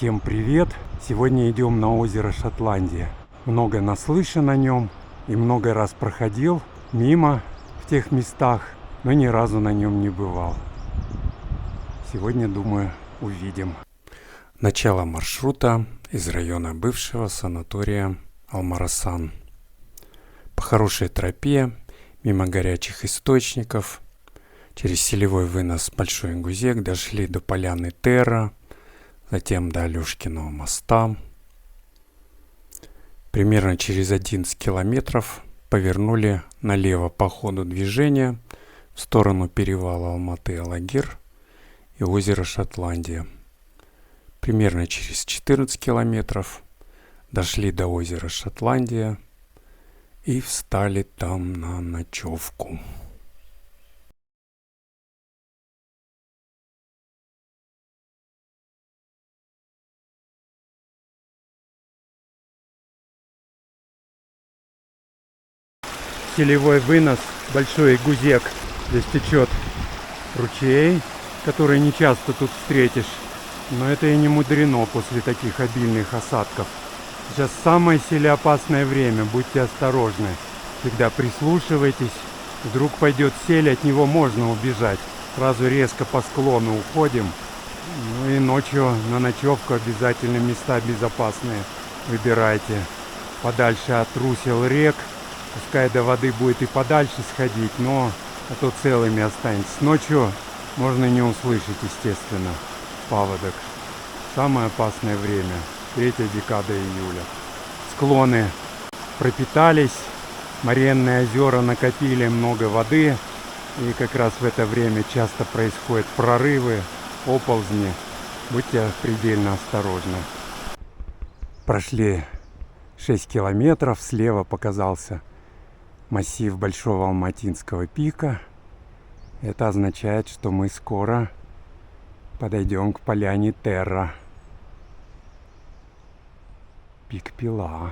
Всем привет! Сегодня идем на озеро Шотландия. Много наслышан о нем и много раз проходил мимо в тех местах, но ни разу на нем не бывал. Сегодня, думаю, увидим. Начало маршрута из района бывшего санатория Алмарасан. По хорошей тропе, мимо горячих источников, через селевой вынос Большой Гузек дошли до поляны Терра, затем до Алешкиного моста. Примерно через 11 километров повернули налево по ходу движения в сторону перевала Алматы-Алагир и озера Шотландия. Примерно через 14 километров дошли до озера Шотландия и встали там на ночевку. Селевой вынос Большой Гузек. Здесь течет ручей, который не часто тут встретишь. Но это и не мудрено после таких обильных осадков. Сейчас самое селеопасное время, будьте осторожны. Всегда прислушивайтесь. Вдруг пойдет сель, от него можно убежать. Сразу резко по склону уходим. Ну и ночью на ночевку обязательно места безопасные выбирайте. Подальше от русел рек. Пускай до воды будет и подальше сходить, но а то целыми останется. Ночью можно не услышать, естественно, паводок. Самое опасное время, 3-я декада июля. Склоны пропитались, моренные озера накопили много воды. И как раз в это время часто происходят прорывы, оползни. Будьте предельно осторожны. Прошли 6 километров, слева показался массив Большого Алматинского пика. Это означает, что мы скоро подойдем к поляне Терра. Пик Пила.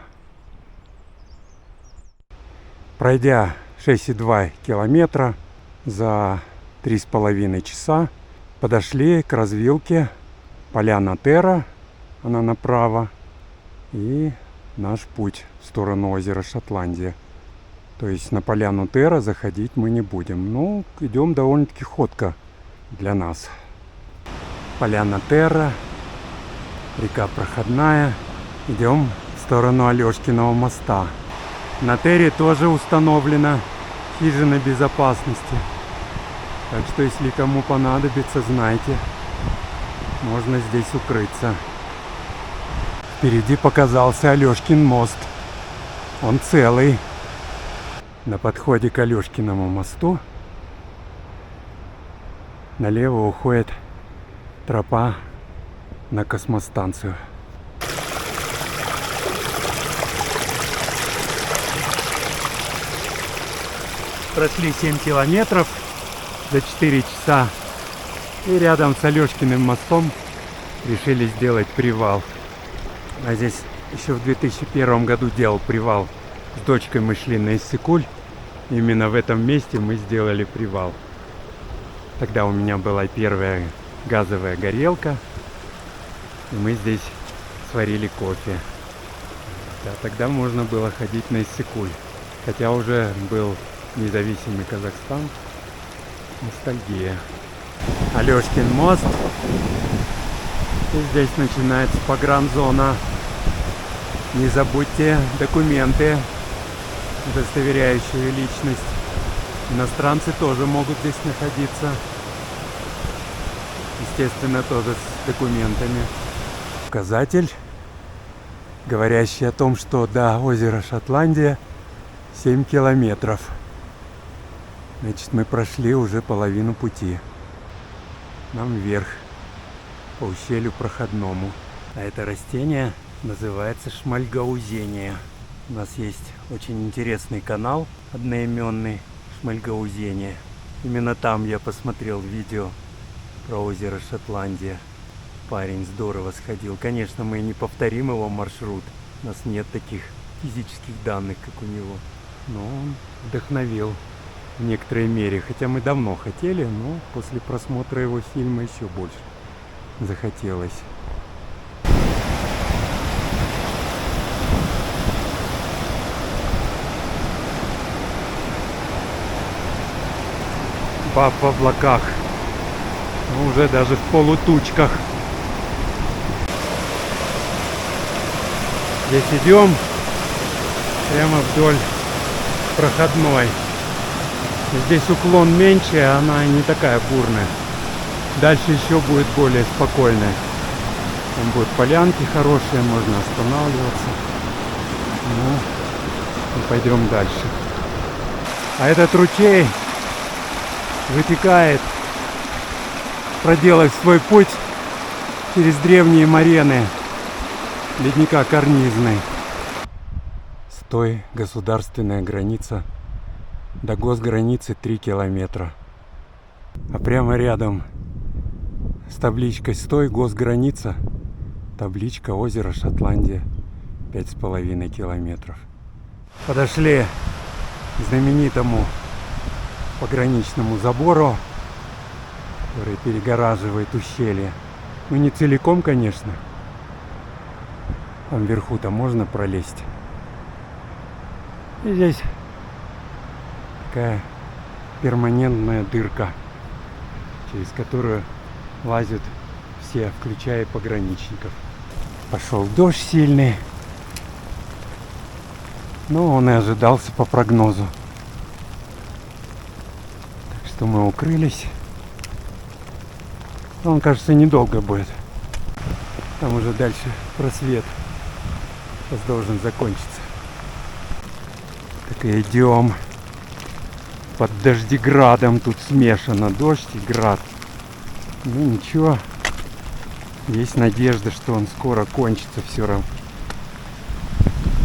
Пройдя 6,2 километра за 3,5 часа, подошли к развилке поляна Терра, она направо, и наш путь в сторону озера Шотландия. То есть на поляну Терра заходить мы не будем. Но идем довольно-таки ходко для нас. Поляна Терра, река проходная. Идем в сторону Алешкиного моста. На Терре тоже установлена хижина безопасности. Так что если кому понадобится, знайте, можно здесь укрыться. Впереди показался Алешкин мост. Он целый. На подходе к Алешкиному мосту налево уходит тропа на космостанцию. Прошли 7 километров за 4 часа. И рядом с Алешкиным мостом решили сделать привал. А здесь еще в 2001 году делал привал. С дочкой мы шли на Иссык-Куль. Именно в этом месте мы сделали привал. Тогда у меня была первая газовая горелка. И мы здесь сварили кофе. Да, тогда можно было ходить на Иссык-Куль. Хотя уже был независимый Казахстан. Ностальгия. Алешкин мост. И здесь начинается погранзона. Не забудьте документы, удостоверяющие личность. Иностранцы тоже могут здесь находиться. Естественно, тоже с документами. Указатель, говорящий о том, что до озера Шотландия 7 километров. Значит, мы прошли уже половину пути. Нам вверх, по ущелью проходному. А это растение называется шмальгаузения. У нас есть очень интересный канал одноименный Шмальгаузения. Именно там я посмотрел видео про озеро Шотландия. Парень здорово сходил. Конечно, мы не повторим его маршрут. У нас нет таких физических данных, как у него. Но он вдохновил в некоторой мере. Хотя мы давно хотели, но после просмотра его фильма еще больше захотелось. в облаках. Ну, уже даже в полутучках. Здесь идем прямо вдоль проходной. Здесь уклон меньше, она не такая бурная. Дальше еще будет более спокойная. Там будут полянки хорошие, можно останавливаться. Ну, и пойдем дальше. А этот ручей вытекает, проделав свой путь через древние морены ледника Карнизный. Стой, государственная граница. До госграницы 3 километра. А прямо рядом с табличкой «Стой, госграница» табличка «Озеро Шотландия». 5,5 километров. Подошли к знаменитому пограничному забору, который перегораживает ущелье. Ну, не целиком, конечно. Там вверху-то можно пролезть. И здесь такая перманентная дырка, через которую лазят все, включая пограничников. Пошел дождь сильный. Но он и ожидался по прогнозу. Так что мы укрылись. Он, кажется, недолго будет. Там уже дальше просвет. Сейчас должен закончиться. Так и идем. Под дождеградом тут смешано. Дождь и град. Ну ничего. Есть надежда, что он скоро кончится все равно.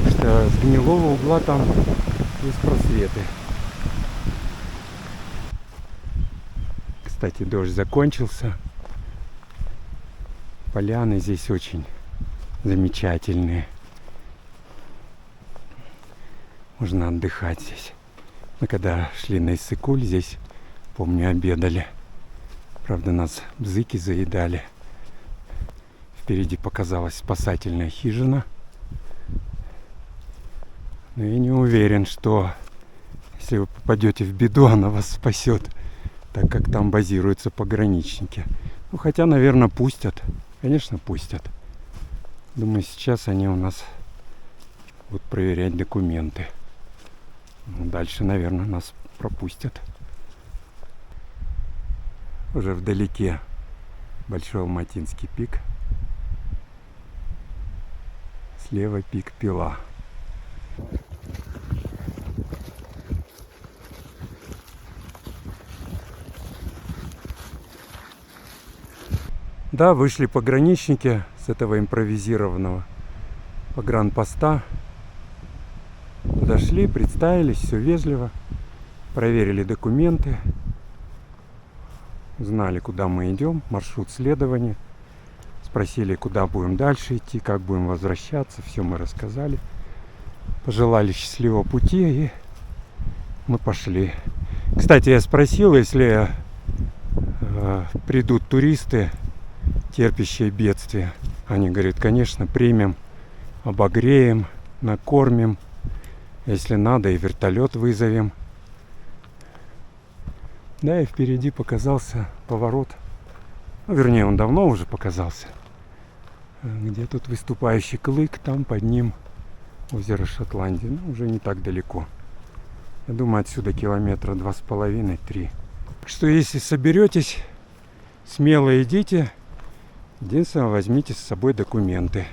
Что с гнилого угла там есть просветы. Кстати, дождь закончился. Поляны здесь очень замечательные. Можно отдыхать здесь. Мы когда шли на Иссык-Куль, здесь, помню, обедали. Правда, нас бзыки заедали. Впереди показалась спасательная хижина. Но я не уверен, что если вы попадете в беду, она вас спасет, так как там базируются пограничники. Ну, хотя, наверное, пустят. Конечно, пустят. Думаю, сейчас они у нас будут проверять документы. Ну, дальше, наверное, нас пропустят. Уже вдалеке Большой Алматинский пик. Слева пик Пила. Да, вышли пограничники с этого импровизированного погранпоста. Подошли, представились, все вежливо. Проверили документы. Знали, куда мы идем, маршрут следования. Спросили, куда будем дальше идти, как будем возвращаться. Все мы рассказали. Пожелали счастливого пути, и мы пошли. Кстати, я спросил, если придут туристы, терпящие бедствия. Они говорят, конечно, примем, обогреем, накормим. Если надо, и вертолет вызовем. Да, и впереди показался поворот. Ну, вернее, он давно уже показался. Где тут выступающий клык, там под ним озеро Шотландия. Ну, уже не так далеко. Я думаю, отсюда километра 2,5-3. Так что, если соберетесь, смело идите. Единственное, возьмите с собой документы.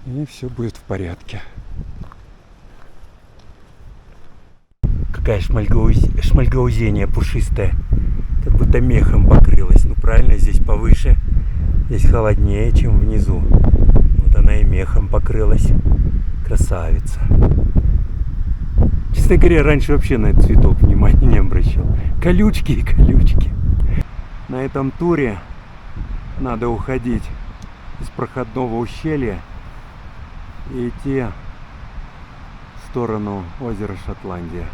И все будет в порядке. Какая шмальгаузения пушистая. Как будто мехом покрылась. Ну правильно, здесь повыше. Здесь холоднее, чем внизу. Вот она и мехом покрылась. Красавица. Честно говоря, раньше вообще на этот цветок внимания не обращал. Колючки и колючки. На этом туре надо уходить из проходного ущелья и идти в сторону озера Шотландия.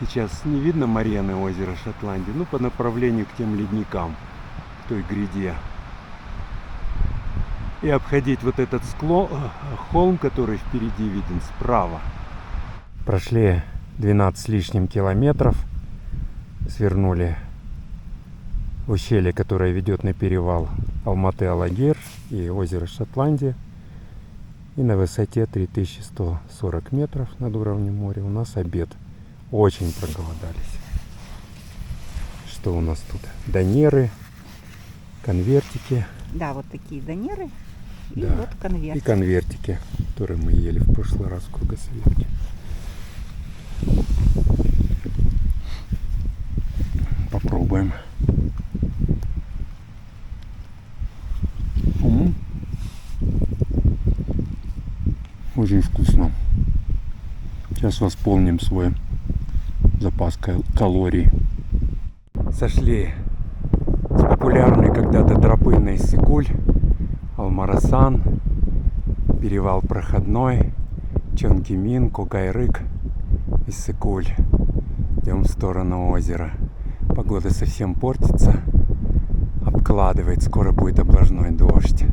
Сейчас не видно морены озера Шотландии, но по направлению к тем ледникам, к той гряде. И обходить вот этот холм, который впереди виден справа. Прошли 12 с лишним километров. свернули в ущелье, которое ведет на перевал Алматы-Алагир и озеро Шотландия. И на высоте 3140 метров над уровнем моря у нас обед. Очень проголодались. Что у нас тут? Донеры, конвертики. Да, вот такие донеры. И Да. вот конвертики. И конвертики, которые мы ели в прошлый раз в кругосветке. Попробуем. Очень вкусно. Сейчас восполним свой запас калорий. Сошли с популярной когда-то тропы на Иссык-Куль, Алмарасан, перевал проходной, Чонкимин, Кокайрык, Иссык-Куль. Идем в сторону озера. Погода совсем портится, обкладывает, скоро будет облажной дождь.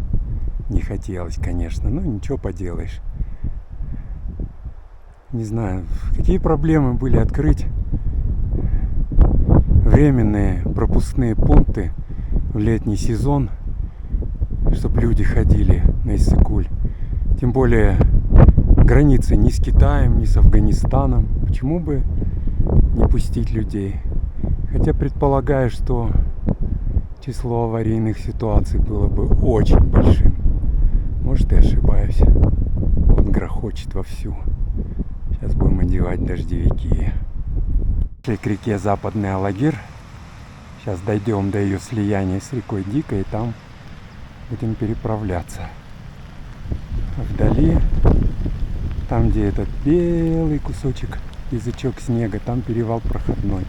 Не хотелось, конечно, но ничего поделаешь. Не знаю, какие проблемы были открыть временные пропускные пункты в летний сезон, чтобы люди ходили на Иссык-Куль. Тем более границы ни с Китаем, ни с Афганистаном. Почему бы не пустить людей? Хотя предполагаю, что число аварийных ситуаций было бы очень большим. Может, и ошибаюсь. Вот грохочет вовсю. Сейчас будем одевать дождевики. Шли к реке Западный Алагир. Сейчас дойдем до ее слияния с рекой Дикой, и там будем переправляться. А вдали, там где этот белый кусочек, язычок снега, там перевал проходной.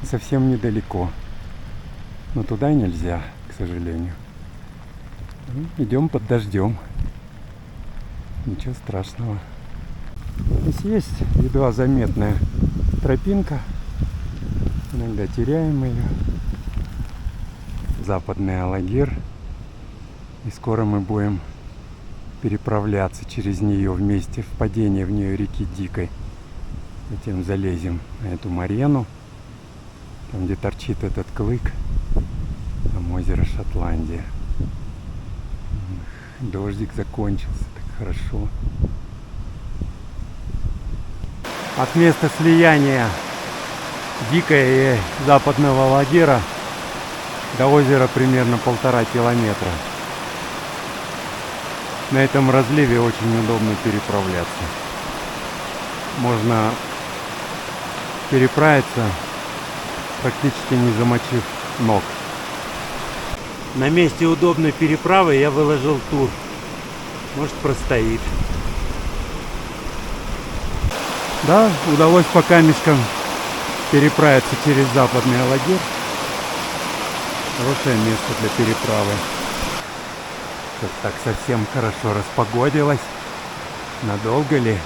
Совсем недалеко. Но туда нельзя, к сожалению. Идем под дождем. Ничего страшного. Здесь есть едва заметная тропинка. Иногда теряем ее. Западный Алагир. И скоро мы будем переправляться через нее вместе, впадение в нее реки Дикой. Затем залезем на эту марену. Там, где торчит этот клык. Там озеро Шотландия. Дождик закончился, так хорошо. От места слияния Дикой и Западного Алагира до озера примерно 1,5 километра. На этом разливе очень удобно переправляться. Можно переправиться, практически не замочив ног. На месте удобной переправы я выложил тур. Может, простоит. Да, удалось по камешкам переправиться через Западный Алагир. Хорошее место для переправы. Тут так совсем хорошо распогодилось. Надолго ли?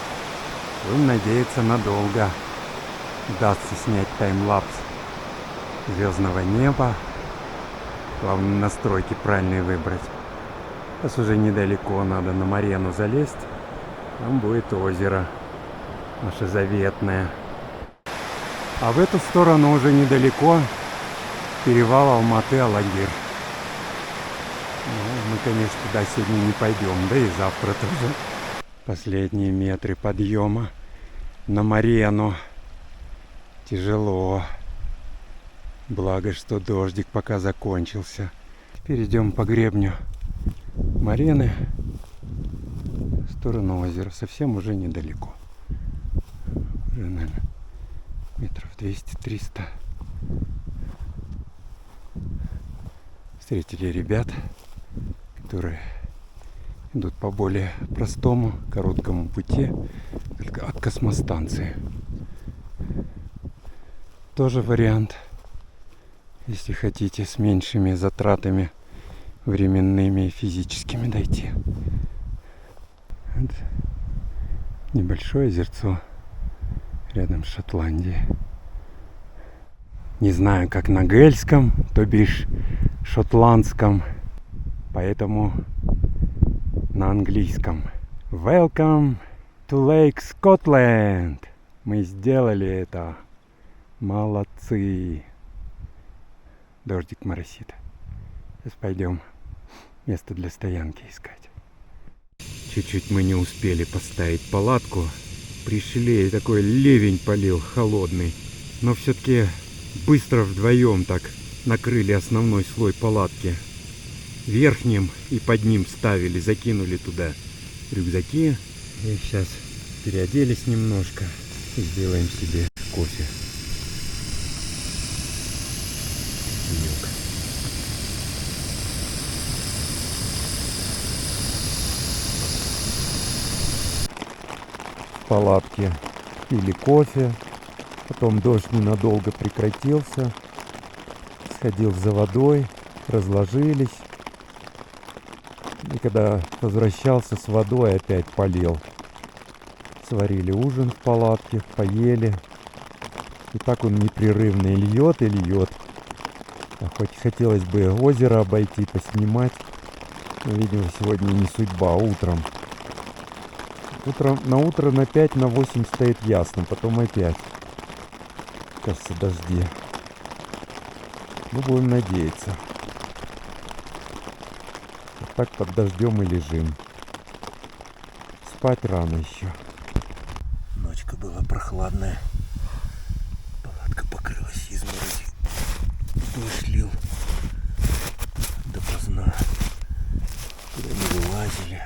Будем надеяться, надолго. Удастся снять таймлапс звездного неба. Главное, настройки правильные выбрать. Сейчас уже недалеко, надо на марену залезть. Там будет озеро наше заветное. А в эту сторону уже недалеко перевал Алматы-Алагир. Ну, мы, конечно, туда сегодня не пойдем, да и завтра тоже. Последние метры подъема на марену. Тяжело. Благо, что дождик пока закончился. Теперь идем по гребню марены в сторону озера. Совсем уже недалеко. Уже, наверное, метров 200-300. Встретили ребят, которые идут по более простому, короткому пути от космостанции. Тоже вариант, если хотите, с меньшими затратами временными и физическими дойти. Вот небольшое озерцо рядом с Шотландией. Не знаю, как на гельском, то бишь шотландском, поэтому на английском. Welcome to Lake Scotland. Мы сделали это. Молодцы. Дождик моросит. Сейчас пойдем место для стоянки искать. Чуть-чуть мы не успели поставить палатку. Пришли, и такой ливень полил холодный. Но все-таки быстро вдвоем так накрыли основной слой палатки верхним и под ним ставили, закинули туда рюкзаки. И сейчас переоделись немножко и сделаем себе кофе. Кофеёк. В палатке пили кофе, потом дождь ненадолго прекратился, сходил за водой, разложились. И когда возвращался с водой, опять полил. Сварили ужин в палатке, поели. И так он непрерывно и льет, и льет. А хоть хотелось бы озеро обойти, поснимать. Но, видимо, сегодня не судьба, утром. На утро на 5, на 8 стоит ясно, потом опять. Кажется, дожди. Ну, будем надеяться. Вот так под дождем и лежим. Спать рано еще. Ночка была прохладная. Палатка покрылась изморозью. Дождь лил допоздна. Куда не вылазили.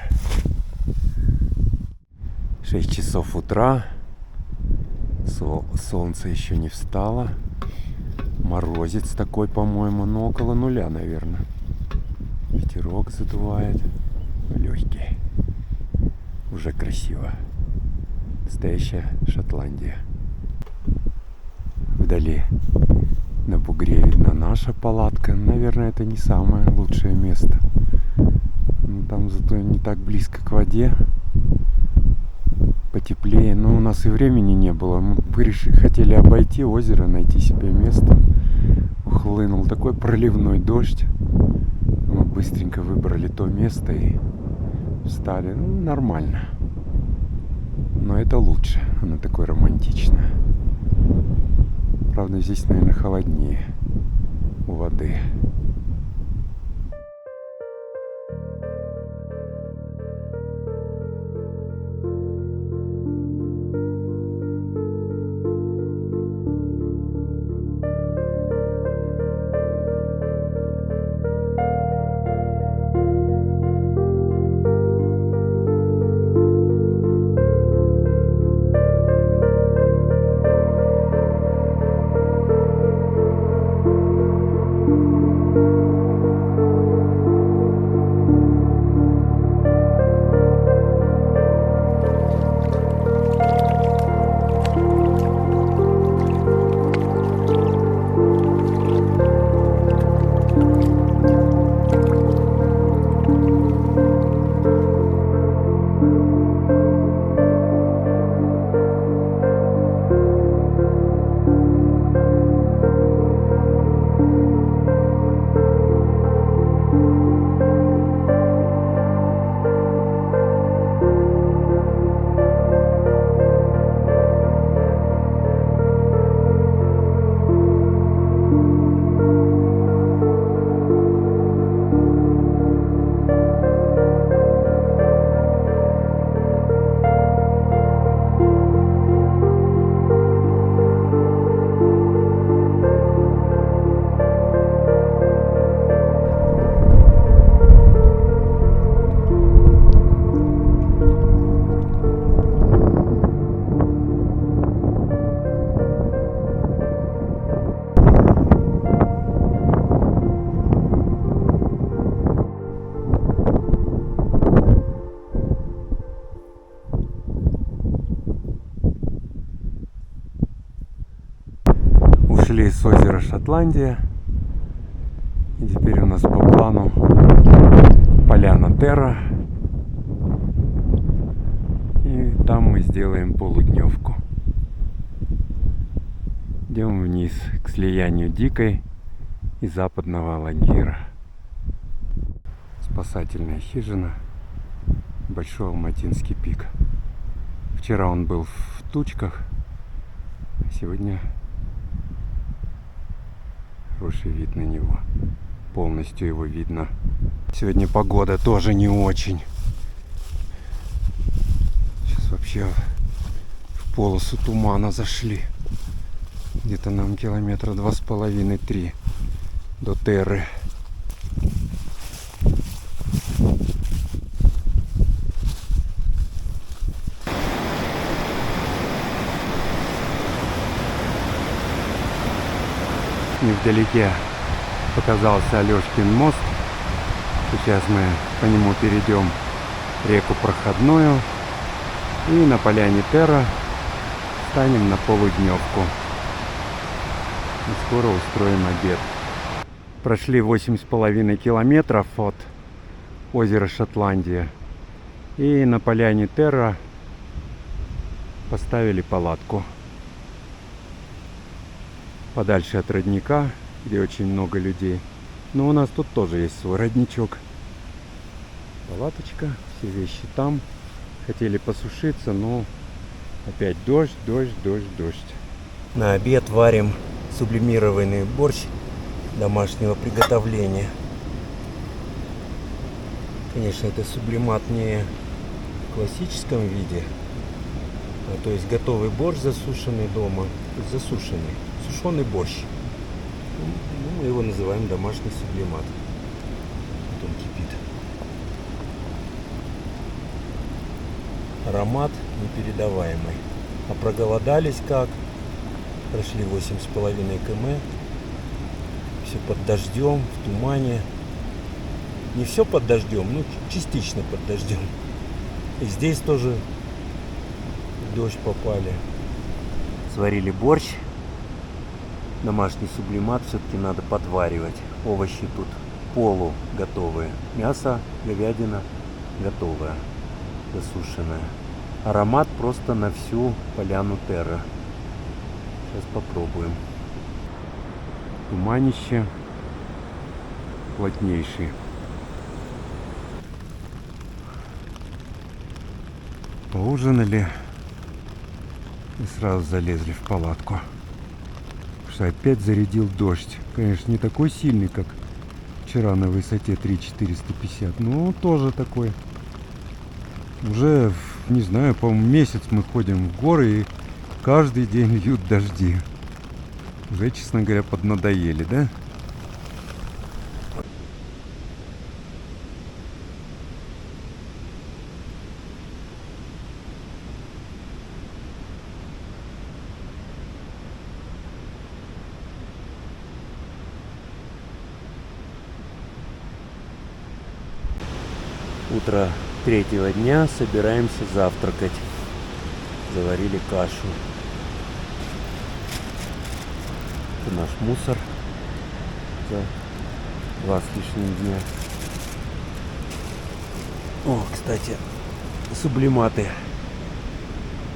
6 часов утра. Солнце еще не встало. Морозец такой, по-моему, но около нуля, наверное. Ветерок задувает. Легкий. Уже красиво. Настоящая Шотландия. Вдали на бугре видна наша палатка. Наверное, это не самое лучшее место. Но там зато не так близко к воде. Потеплее. Но у нас и времени не было. Мы хотели обойти озеро, найти себе место. Ухлынул такой проливной дождь. Мы быстренько выбрали то место и встали. Ну, нормально. Но это лучше. Оно такое романтичное. Правда, здесь, наверное, холоднее у воды. Ушли с озера Шотландия. И теперь у нас по плану поляна Терра. И там мы сделаем полудневку. Идем вниз к слиянию Дикой и Западного Лангира. Спасательная хижина. Большой Алматинский пик. Вчера он был в тучках. Сегодня Хороший вид на него. Полностью его видно. Сегодня погода тоже не очень. Сейчас вообще в полосу тумана зашли. Где-то нам километра 2,5-3 до Терры. Невдалеке показался Алешкин мост. Сейчас мы по нему перейдем реку Проходную и на поляне Терра станем на полудневку. И скоро устроим обед. Прошли 8,5 километров от озера Шотландия. И на поляне Терра поставили палатку. Подальше от родника, где очень много людей. Но у нас тут тоже есть свой родничок. Палаточка, все вещи там. Хотели посушиться, но опять дождь. На обед варим сублимированный борщ домашнего приготовления. Конечно, это сублимат не в классическом виде, то есть готовый борщ засушенный дома, засушенный, сушеный борщ. Мы его называем домашний сублимат. Вот он кипит. Аромат непередаваемый. А проголодались как? Прошли 8,5 км. Все под дождем, в тумане. Не все под дождем, но частично под дождем. И здесь тоже в дождь попали. Сварили борщ. Домашний сублимат все-таки надо подваривать. Овощи тут полу готовые. Мясо, говядина готовая, засушенная. Аромат просто на всю поляну Терра. Сейчас попробуем. Туманище плотнейший. Поужинали и сразу залезли в палатку. Потому что опять зарядил дождь. Конечно, не такой сильный, как вчера на высоте 3,450, но тоже такой. Уже, не знаю, по-моему, месяц мы ходим в горы и каждый день льют дожди. Уже, честно говоря, поднадоели, да? Утро третьего дня, собираемся завтракать. Заварили кашу. Это наш мусор за 2 с лишним дня. О, кстати, сублиматы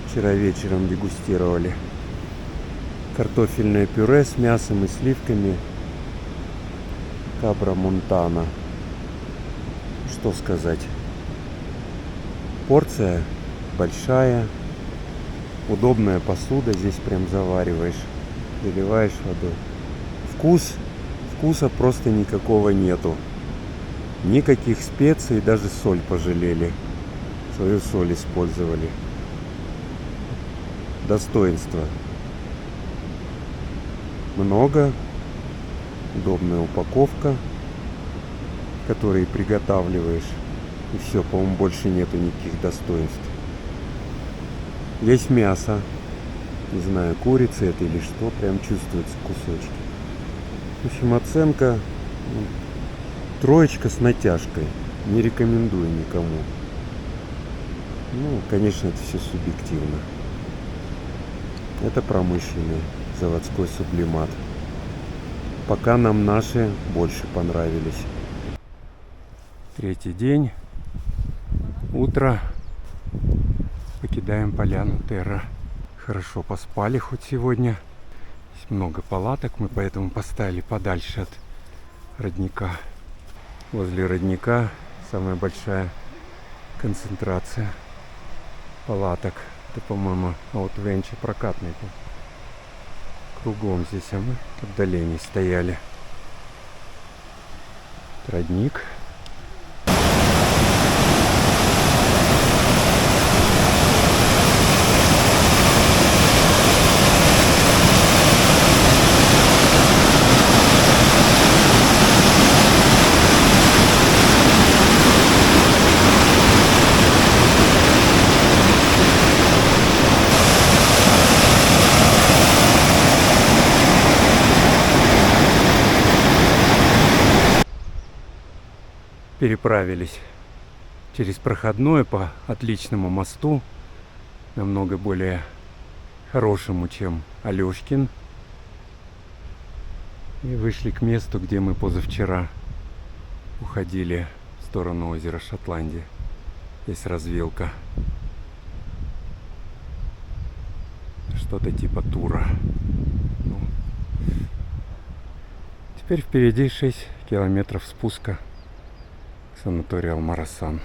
вчера вечером дегустировали. Картофельное пюре с мясом и сливками Кабра Монтана. Что сказать? Порция большая, удобная посуда, здесь прям завариваешь, заливаешь водой. Вкуса просто никакого нету. Никаких специй, даже соль пожалели. Свою соль использовали. Достоинство. Много. Удобная упаковка, которые приготавливаешь, и все, по-моему, больше нету никаких достоинств. Есть мясо, не знаю, курица это или что, прям чувствуется кусочки. В общем, оценка 3 с натяжкой, не рекомендую никому. Ну, конечно, это все субъективно. Это промышленный заводской сублимат. Пока нам наши больше понравились. Третий день, утро, покидаем поляну Терра. Хорошо поспали хоть сегодня. Здесь много палаток, мы поэтому поставили подальше от родника. Возле родника самая большая концентрация палаток. Это, по-моему, Outventure прокатный. Кругом здесь, а мы в отдалении стояли. Родник. Переправились через проходное по отличному мосту, намного более хорошему, чем Алешкин. И вышли к месту, где мы позавчера уходили в сторону озера Шотландия. Здесь развилка. Что-то типа тура. Ну, теперь впереди 6 километров спуска к санаторию Алмарасан.